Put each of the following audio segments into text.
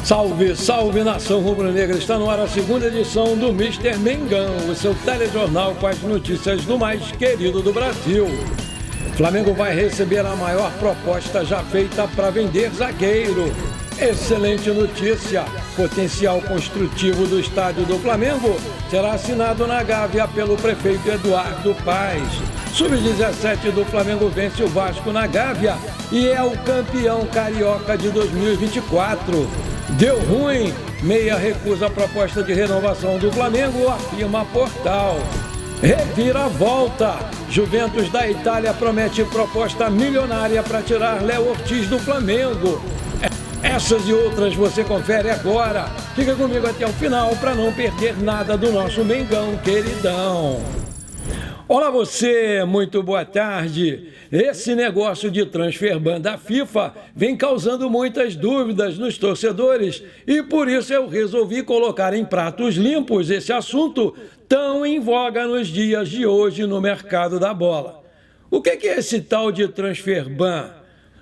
Salve, salve nação rubro-negra, está no ar a segunda edição do Mister Mengão, o seu telejornal com as notícias do mais querido do Brasil. Flamengo vai receber a maior proposta já feita para vender zagueiro. Excelente notícia, potencial construtivo do estádio do Flamengo será assinado na Gávea pelo prefeito Eduardo Paes. Sub-17 do Flamengo vence o Vasco na Gávea e é o campeão carioca de 2024. Deu ruim, Meia recusa a proposta de renovação do Flamengo, afirma Portal. Reviravolta, Juventus da Itália promete proposta milionária para tirar Léo Ortiz do Flamengo. Essas e outras você confere agora. Fica comigo até o final para não perder nada do nosso Mengão queridão. Olá você, muito boa tarde. Esse negócio de transferban da FIFA vem causando muitas dúvidas nos torcedores e por isso eu resolvi colocar em pratos limpos esse assunto tão em voga nos dias de hoje no mercado da bola. O que é esse tal de transferban?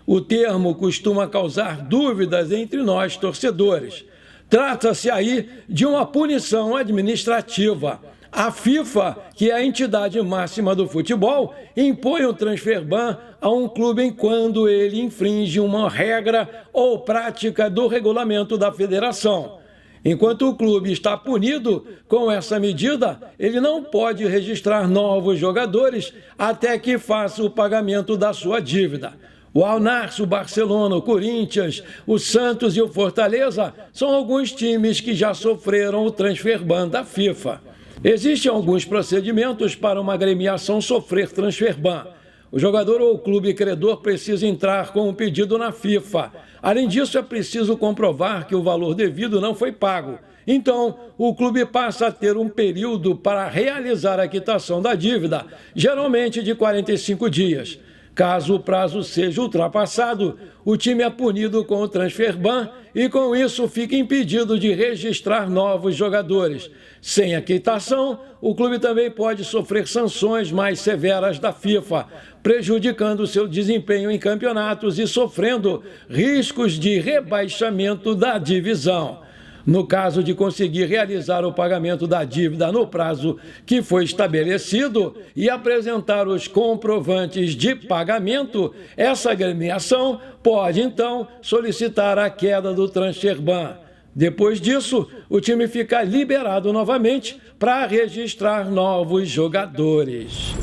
O termo costuma causar dúvidas entre nós torcedores. Trata-se aí de uma punição administrativa. A FIFA, que é a entidade máxima do futebol, impõe o transferban a um clube quando ele infringe uma regra ou prática do regulamento da federação. Enquanto o clube está punido com essa medida, ele não pode registrar novos jogadores até que faça o pagamento da sua dívida. O Al-Nassr, o Barcelona, o Corinthians, o Santos e o Fortaleza são alguns times que já sofreram o transferban da FIFA. Existem alguns procedimentos para uma agremiação sofrer transferban. O jogador ou o clube credor precisa entrar com um pedido na FIFA. Além disso, é preciso comprovar que o valor devido não foi pago. Então, o clube passa a ter um período para realizar a quitação da dívida, geralmente de 45 dias. Caso o prazo seja ultrapassado, o time é punido com o transferban e, com isso, fica impedido de registrar novos jogadores. Sem a quitação, o clube também pode sofrer sanções mais severas da FIFA, prejudicando seu desempenho em campeonatos e sofrendo riscos de rebaixamento da divisão. No caso de conseguir realizar o pagamento da dívida no prazo que foi estabelecido e apresentar os comprovantes de pagamento, essa agremiação pode, então, solicitar a queda do transferban. Depois disso, o time fica liberado novamente para registrar novos jogadores.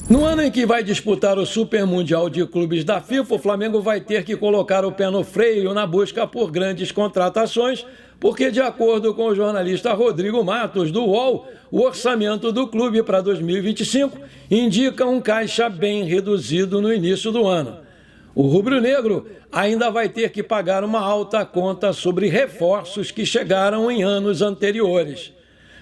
No ano em que vai disputar o Super Mundial de Clubes da FIFA, o Flamengo vai ter que colocar o pé no freio na busca por grandes contratações, porque, de acordo com o jornalista Rodrigo Matos, do UOL, o orçamento do clube para 2025 indica um caixa bem reduzido no início do ano. O rubro-negro ainda vai ter que pagar uma alta conta sobre reforços que chegaram em anos anteriores.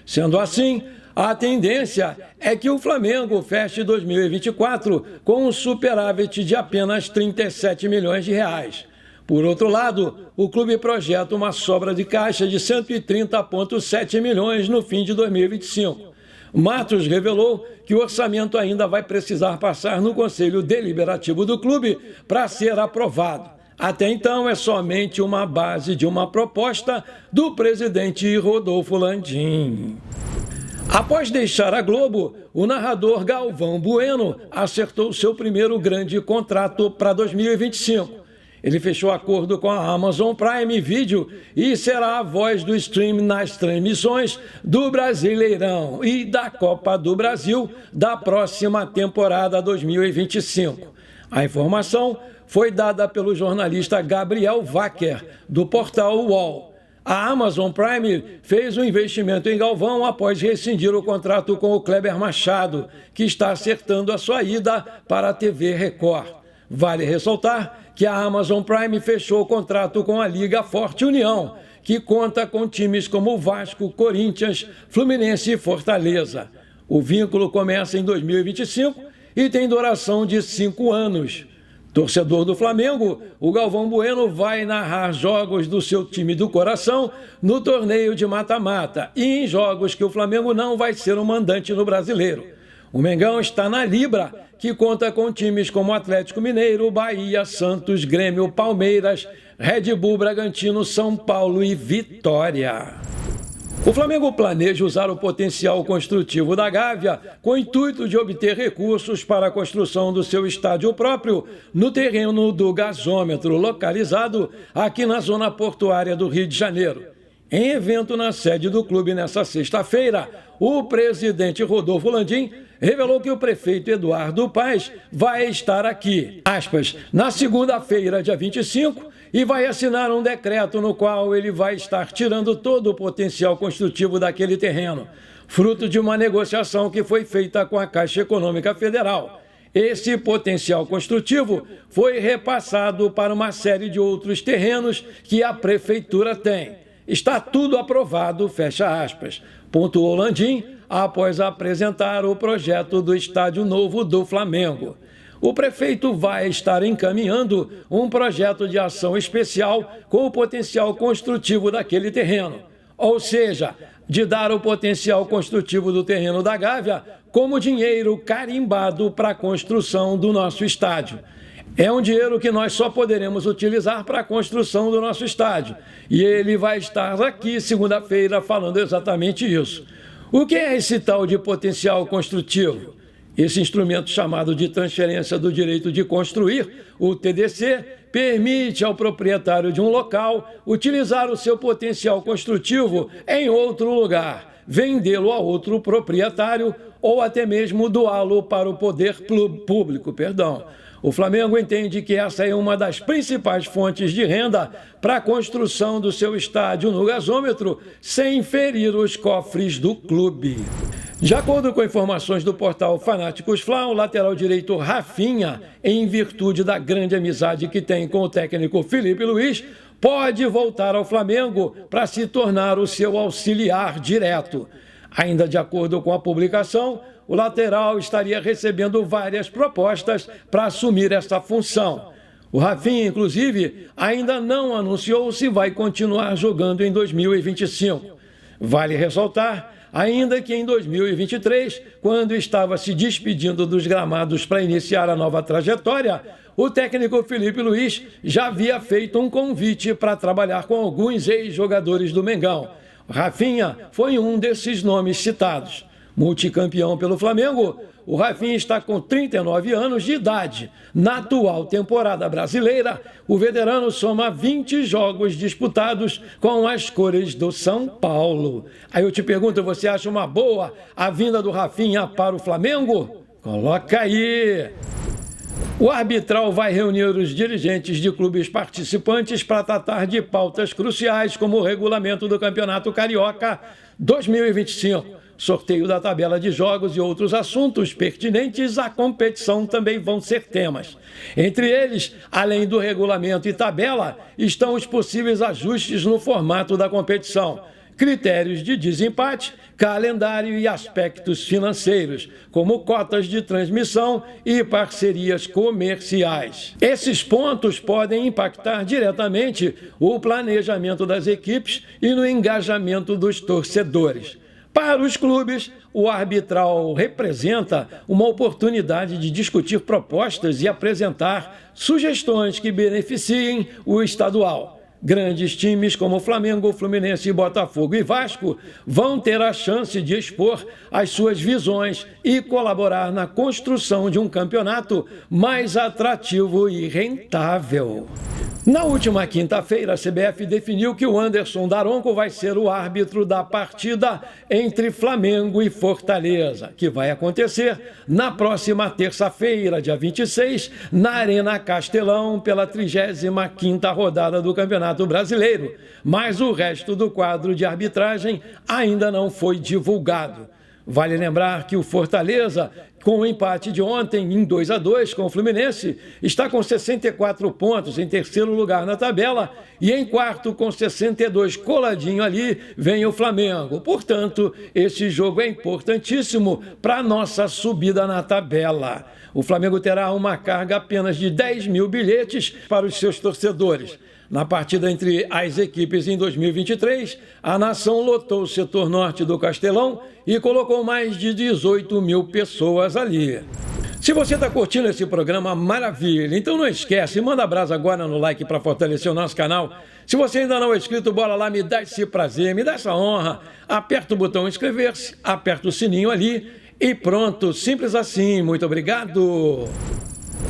Sendo assim, a tendência é que o Flamengo feche 2024 com um superávit de apenas 37 milhões de reais. Por outro lado, o clube projeta uma sobra de caixa de 130,7 milhões no fim de 2025. Matos revelou que o orçamento ainda vai precisar passar no Conselho Deliberativo do clube para ser aprovado. Até então, é somente uma base de uma proposta do presidente Rodolfo Landim. Após deixar a Globo, o narrador Galvão Bueno acertou seu primeiro grande contrato para 2025. Ele fechou acordo com a Amazon Prime Video e será a voz do stream nas transmissões do Brasileirão e da Copa do Brasil da próxima temporada 2025. A informação foi dada pelo jornalista Gabriel Wacker, do portal UOL. A Amazon Prime fez um investimento em Galvão após rescindir o contrato com o Kleber Machado, que está acertando a sua ida para a TV Record. Vale ressaltar que a Amazon Prime fechou o contrato com a Liga Forte União, que conta com times como Vasco, Corinthians, Fluminense e Fortaleza. O vínculo começa em 2025 e tem duração de 5 anos. Torcedor do Flamengo, o Galvão Bueno vai narrar jogos do seu time do coração no torneio de mata-mata e em jogos que o Flamengo não vai ser o mandante no Brasileiro. O Mengão está na Libra, que conta com times como Atlético Mineiro, Bahia, Santos, Grêmio, Palmeiras, Red Bull, Bragantino, São Paulo e Vitória. O Flamengo planeja usar o potencial construtivo da Gávea com o intuito de obter recursos para a construção do seu estádio próprio no terreno do gasômetro, localizado aqui na zona portuária do Rio de Janeiro. Em evento na sede do clube nesta sexta-feira, o presidente Rodolfo Landim revelou que o prefeito Eduardo Paes vai estar aqui, na segunda-feira, dia 25, e vai assinar um decreto no qual ele vai estar tirando todo o potencial construtivo daquele terreno, fruto de uma negociação que foi feita com a Caixa Econômica Federal. Esse potencial construtivo foi repassado para uma série de outros terrenos que a prefeitura tem. Está tudo aprovado, fecha aspas, pontuou Landim após apresentar o projeto do Estádio Novo do Flamengo. O prefeito vai estar encaminhando um projeto de ação especial com o potencial construtivo daquele terreno, ou seja, de dar o potencial construtivo do terreno da Gávea como dinheiro carimbado para a construção do nosso estádio. É um dinheiro que nós só poderemos utilizar para a construção do nosso estádio. E ele vai estar aqui segunda-feira falando exatamente isso. O que é esse tal de potencial construtivo? Esse instrumento chamado de transferência do direito de construir, o TDC, permite ao proprietário de um local utilizar o seu potencial construtivo em outro lugar, vendê-lo a outro proprietário ou até mesmo doá-lo para o poder público. O Flamengo entende que essa é uma das principais fontes de renda para a construção do seu estádio no gasômetro, sem ferir os cofres do clube. De acordo com informações do portal Fanáticos Fla, o lateral direito Rafinha, em virtude da grande amizade que tem com o técnico Felipe Luiz, pode voltar ao Flamengo para se tornar o seu auxiliar direto. Ainda de acordo com a publicação, o lateral estaria recebendo várias propostas para assumir essa função. O Rafinha, inclusive, ainda não anunciou se vai continuar jogando em 2025. Vale ressaltar ainda que em 2023, quando estava se despedindo dos gramados para iniciar a nova trajetória, o técnico Felipe Luiz já havia feito um convite para trabalhar com alguns ex-jogadores do Mengão. Rafinha foi um desses nomes citados. Multicampeão pelo Flamengo, o Rafinha está com 39 anos de idade. Na atual temporada brasileira, o veterano soma 20 jogos disputados com as cores do São Paulo. Aí eu te pergunto, você acha uma boa a vinda do Rafinha para o Flamengo? Coloca aí! O arbitral vai reunir os dirigentes de clubes participantes para tratar de pautas cruciais como o regulamento do Campeonato Carioca 2025. Sorteio da tabela de jogos e outros assuntos pertinentes à competição também vão ser temas. Entre eles, além do regulamento e tabela, estão os possíveis ajustes no formato da competição, critérios de desempate, calendário e aspectos financeiros, como cotas de transmissão e parcerias comerciais. Esses pontos podem impactar diretamente o planejamento das equipes e no engajamento dos torcedores. Para os clubes, o arbitral representa uma oportunidade de discutir propostas e apresentar sugestões que beneficiem o estadual. Grandes times como Flamengo, Fluminense, Botafogo e Vasco vão ter a chance de expor as suas visões e colaborar na construção de um campeonato mais atrativo e rentável. Na última quinta-feira, a CBF definiu que o Anderson Daronco vai ser o árbitro da partida entre Flamengo e Fortaleza, que vai acontecer na próxima terça-feira, dia 26, na Arena Castelão, pela 35ª rodada do Campeonato Brasileiro. Mas o resto do quadro de arbitragem ainda não foi divulgado. Vale lembrar que o Fortaleza, com o empate de ontem em 2-2 com o Fluminense, está com 64 pontos em terceiro lugar na tabela e em quarto com 62, coladinho ali, vem o Flamengo. Portanto, esse jogo é importantíssimo para a nossa subida na tabela. O Flamengo terá uma carga apenas de 10 mil bilhetes para os seus torcedores. Na partida entre as equipes em 2023, a nação lotou o setor norte do Castelão e colocou mais de 18 mil pessoas ali. Se você está curtindo esse programa, maravilha. Então não esquece, manda brasa agora no like para fortalecer o nosso canal. Se você ainda não é inscrito, bora lá, me dá esse prazer, me dá essa honra. Aperta o botão inscrever-se, aperta o sininho ali e pronto, simples assim. Muito obrigado.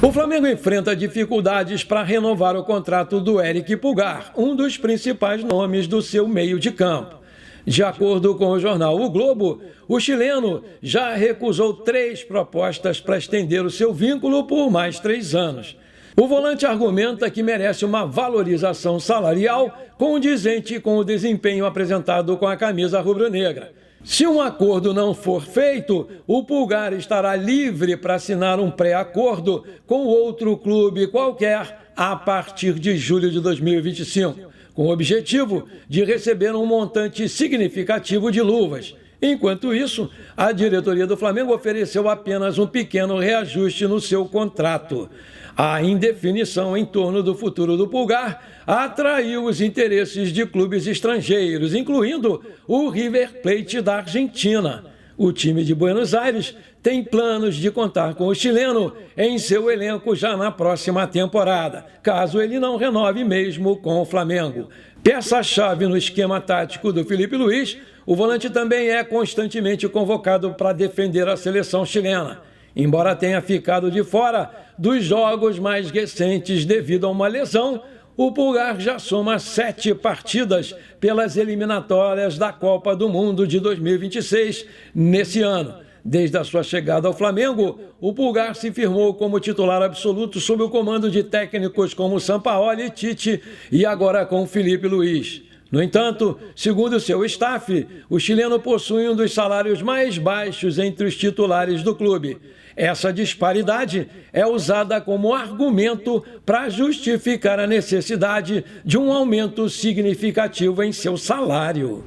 O Flamengo enfrenta dificuldades para renovar o contrato do Éric Pulgar, um dos principais nomes do seu meio de campo. De acordo com o jornal O Globo, o chileno já recusou 3 propostas para estender o seu vínculo por mais 3 anos. O volante argumenta que merece uma valorização salarial condizente com o desempenho apresentado com a camisa rubro-negra. Se um acordo não for feito, o Pulgar estará livre para assinar um pré-acordo com outro clube qualquer a partir de julho de 2025, com o objetivo de receber um montante significativo de luvas. Enquanto isso, a diretoria do Flamengo ofereceu apenas um pequeno reajuste no seu contrato. A indefinição em torno do futuro do Pulgar atraiu os interesses de clubes estrangeiros, incluindo o River Plate da Argentina. O time de Buenos Aires tem planos de contar com o chileno em seu elenco já na próxima temporada, caso ele não renove mesmo com o Flamengo. Peça-chave no esquema tático do Filipe Luís, o volante também é constantemente convocado para defender a seleção chilena. Embora tenha ficado de fora dos jogos mais recentes devido a uma lesão, o Pulgar já soma 7 partidas pelas eliminatórias da Copa do Mundo de 2026 nesse ano. Desde a sua chegada ao Flamengo, o Pulgar se firmou como titular absoluto sob o comando de técnicos como Sampaoli e Tite e agora com Filipe Luís. No entanto, segundo seu staff, o chileno possui um dos salários mais baixos entre os titulares do clube. Essa disparidade é usada como argumento para justificar a necessidade de um aumento significativo em seu salário.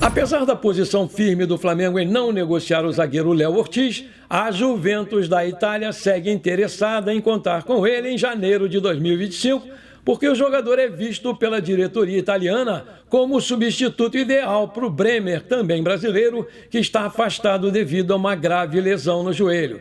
Apesar da posição firme do Flamengo em não negociar o zagueiro Léo Ortiz, a Juventus da Itália segue interessada em contar com ele em janeiro de 2025, porque o jogador é visto pela diretoria italiana como o substituto ideal para o Bremer, também brasileiro, que está afastado devido a uma grave lesão no joelho.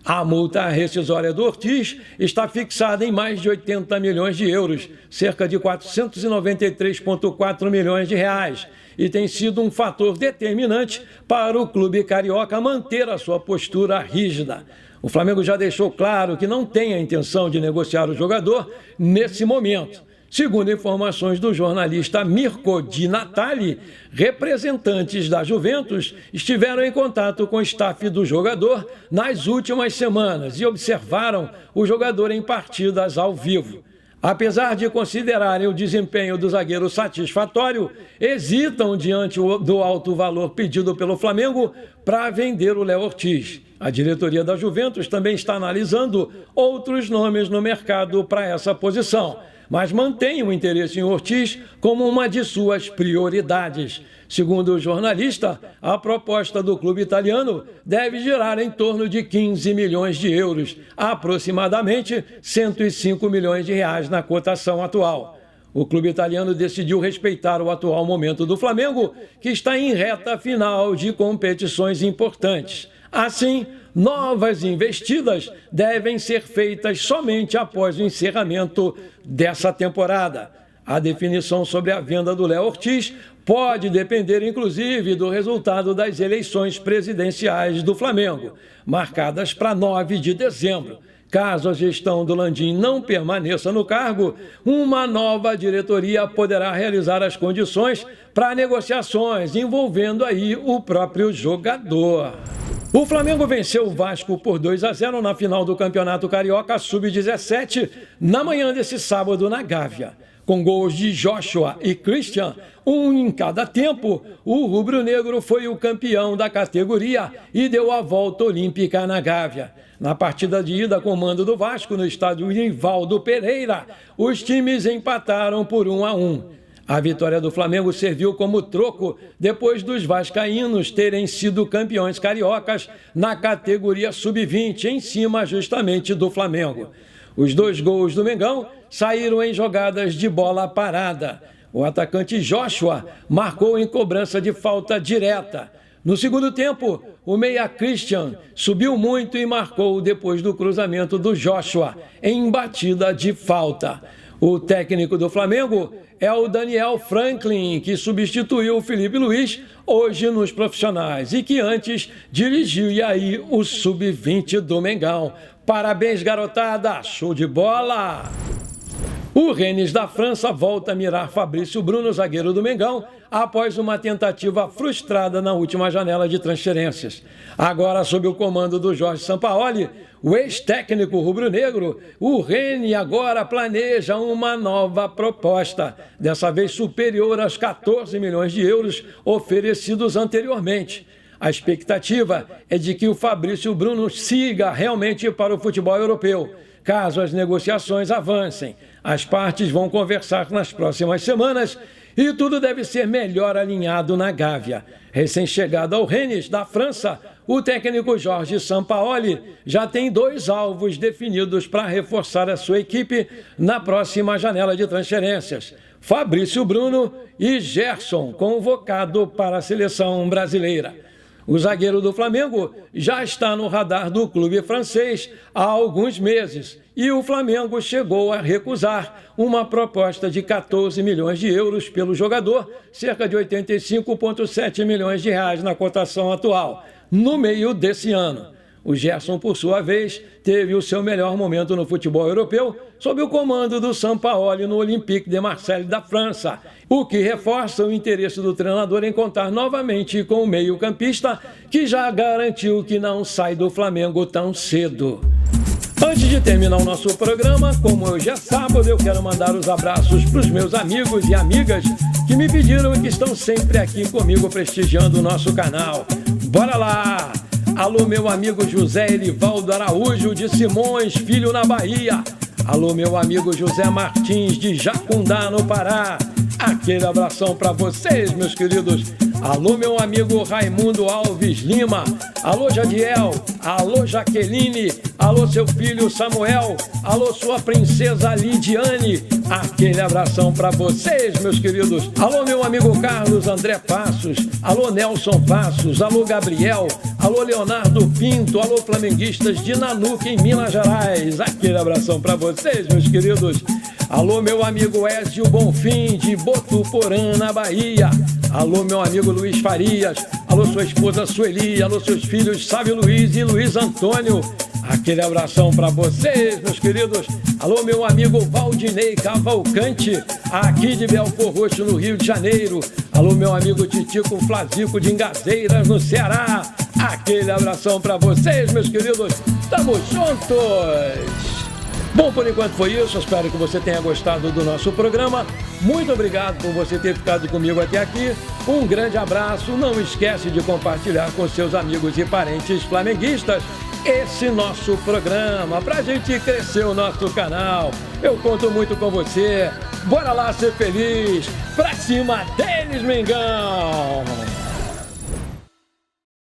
A multa rescisória do Ortiz está fixada em mais de 80 milhões de euros, cerca de 493,4 milhões de reais, e tem sido um fator determinante para o clube carioca manter a sua postura rígida. O Flamengo já deixou claro que não tem a intenção de negociar o jogador nesse momento. Segundo informações do jornalista Mirko Di Natale, representantes da Juventus estiveram em contato com o staff do jogador nas últimas semanas e observaram o jogador em partidas ao vivo. Apesar de considerarem o desempenho do zagueiro satisfatório, hesitam diante do alto valor pedido pelo Flamengo para vender o Léo Ortiz. A diretoria da Juventus também está analisando outros nomes no mercado para essa posição, mas mantém o interesse em Ortiz como uma de suas prioridades. Segundo o jornalista, a proposta do clube italiano deve girar em torno de 15 milhões de euros, aproximadamente 105 milhões de reais na cotação atual. O clube italiano decidiu respeitar o atual momento do Flamengo, que está em reta final de competições importantes. Assim, novas investidas devem ser feitas somente após o encerramento dessa temporada. A definição sobre a venda do Léo Ortiz pode depender, inclusive, do resultado das eleições presidenciais do Flamengo, marcadas para 9 de dezembro. Caso a gestão do Landim não permaneça no cargo, uma nova diretoria poderá realizar as condições para negociações envolvendo aí o próprio jogador. O Flamengo venceu o Vasco por 2-0 na final do Campeonato Carioca Sub-17 na manhã desse sábado na Gávea. Com gols de Joshua e Christian, um em cada tempo, o rubro-negro foi o campeão da categoria e deu a volta olímpica na Gávea. Na partida de ida com o mando do Vasco no estádio Nivaldo Pereira, os times empataram por 1-1. A vitória do Flamengo serviu como troco depois dos vascaínos terem sido campeões cariocas na categoria sub-20, em cima justamente do Flamengo. Os 2 gols do Mengão saíram em jogadas de bola parada. O atacante Joshua marcou em cobrança de falta direta. No segundo tempo, o meia Christian subiu muito e marcou depois do cruzamento do Joshua, em batida de falta. O técnico do Flamengo é o Daniel Franklin, que substituiu o Felipe Luiz hoje nos profissionais e que antes dirigiu o Sub-20 do Mengão. Parabéns, garotada! Show de bola! O Rennes da França volta a mirar Fabrício Bruno, zagueiro do Mengão, após uma tentativa frustrada na última janela de transferências. Agora, sob o comando do Jorge Sampaoli, o ex-técnico rubro-negro, o Rennes agora planeja uma nova proposta, dessa vez superior aos 14 milhões de euros oferecidos anteriormente. A expectativa é de que o Fabrício Bruno siga realmente para o futebol europeu. Caso as negociações avancem, as partes vão conversar nas próximas semanas e tudo deve ser melhor alinhado na Gávea. Recém-chegado ao Rennes da França, o técnico Jorge Sampaoli já tem 2 alvos definidos para reforçar a sua equipe na próxima janela de transferências: Fabrício Bruno e Gerson, convocado para a seleção brasileira. O zagueiro do Flamengo já está no radar do clube francês há alguns meses e o Flamengo chegou a recusar uma proposta de 14 milhões de euros pelo jogador, cerca de 85,7 milhões de reais na cotação atual, no meio desse ano. O Gerson, por sua vez, teve o seu melhor momento no futebol europeu sob o comando do Sampaoli no Olympique de Marseille da França, o que reforça o interesse do treinador em contar novamente com o meio-campista, que já garantiu que não sai do Flamengo tão cedo. Antes de terminar o nosso programa, como hoje é sábado, eu quero mandar os abraços para os meus amigos e amigas que me pediram e que estão sempre aqui comigo prestigiando o nosso canal. Bora lá! Alô, meu amigo José Elivaldo Araújo de Simões, Filho, na Bahia. Alô, meu amigo José Martins de Jacundá, no Pará. Aquele abração para vocês, meus queridos. Alô, meu amigo Raimundo Alves Lima. Alô, Jadiel. Alô, Jaqueline. Alô, seu filho Samuel. Alô, sua princesa Lidiane. Aquele abração para vocês, meus queridos. Alô, meu amigo Carlos André Passos. Alô, Nelson Passos. Alô, Gabriel. Alô, Leonardo Pinto. Alô, flamenguistas de Nanuque, em Minas Gerais. Aquele abração para vocês, meus queridos. Alô, meu amigo Ézio Bonfim, de Botuporã, na Bahia. Alô, meu amigo Luiz Farias. Alô, sua esposa Sueli. Alô, seus filhos Sávio Luiz e Luiz Antônio. Aquele abração para vocês, meus queridos. Alô, meu amigo Valdinei Cavalcante, aqui de Belfort Roxo, no Rio de Janeiro. Alô, meu amigo Titico Flazico de Engazeiras, no Ceará. Aquele abração para vocês, meus queridos. Tamo juntos! Bom, por enquanto foi isso. Espero que você tenha gostado do nosso programa. Muito obrigado por você ter ficado comigo até aqui. Um grande abraço. Não esquece de compartilhar com seus amigos e parentes flamenguistas esse nosso programa, pra gente crescer o nosso canal. Eu conto muito com você. Bora lá ser feliz. Pra cima deles, Mengão!